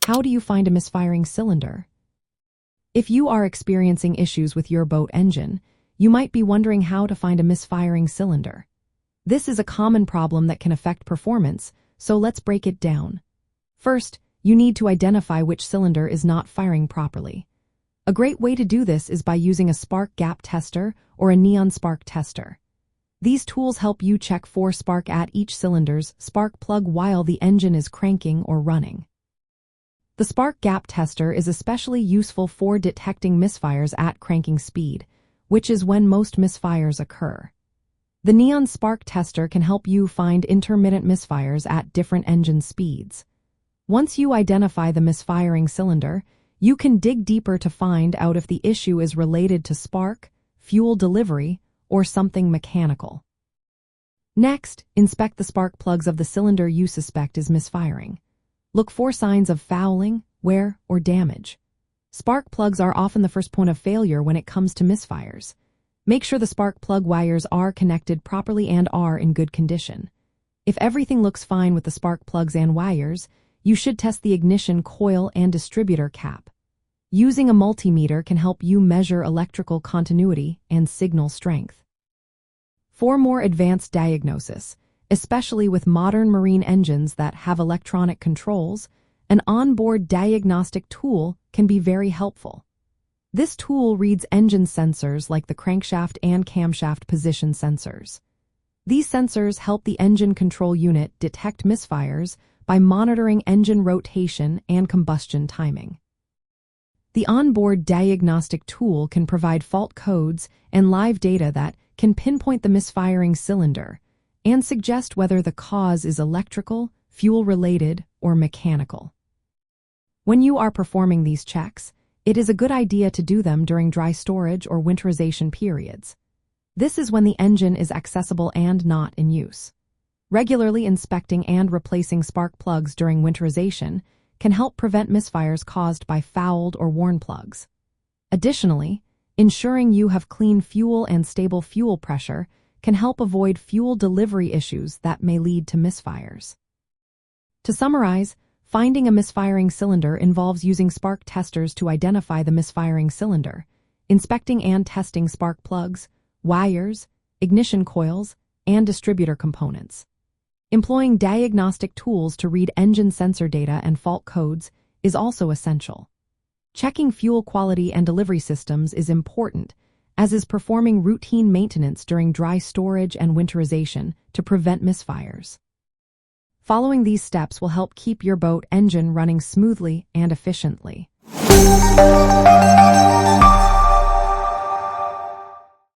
How do you find a misfiring cylinder? If you are experiencing issues with your boat engine, you might be wondering how to find a misfiring cylinder. This is a common problem that can affect performance, so let's break it down. First, you need to identify which cylinder is not firing properly. A great way to do this is by using a spark gap tester or a neon spark tester. These tools help you check for spark at each cylinder's spark plug while the engine is cranking or running. The spark gap tester is especially useful for detecting misfires at cranking speed, which is when most misfires occur. The neon spark tester can help you find intermittent misfires at different engine speeds. Once you identify the misfiring cylinder, you can dig deeper to find out if the issue is related to spark, fuel delivery, or something mechanical. Next, inspect the spark plugs of the cylinder you suspect is misfiring. Look for signs of fouling, wear, or damage. Spark plugs are often the first point of failure when it comes to misfires. Make sure the spark plug wires are connected properly and are in good condition. If everything looks fine with the spark plugs and wires, you should test the ignition coil and distributor cap. Using a multimeter can help you measure electrical continuity and signal strength. For more advanced diagnosis, especially with modern marine engines that have electronic controls, an onboard diagnostic tool can be very helpful. This tool reads engine sensors like the crankshaft and camshaft position sensors. These sensors help the engine control unit detect misfires by monitoring engine rotation and combustion timing. The onboard diagnostic tool can provide fault codes and live data that can pinpoint the misfiring cylinder and suggest whether the cause is electrical, fuel-related, or mechanical. When you are performing these checks, it is a good idea to do them during dry storage or winterization periods. This is when the engine is accessible and not in use. Regularly inspecting and replacing spark plugs during winterization can help prevent misfires caused by fouled or worn plugs. Additionally, ensuring you have clean fuel and stable fuel pressure can help avoid fuel delivery issues that may lead to misfires. To summarize, finding a misfiring cylinder involves using spark testers to identify the misfiring cylinder, inspecting and testing spark plugs, wires, ignition coils, and distributor components. Employing diagnostic tools to read engine sensor data and fault codes is also essential. Checking fuel quality and delivery systems is important, as is performing routine maintenance during dry storage and winterization to prevent misfires. Following these steps will help keep your boat engine running smoothly and efficiently.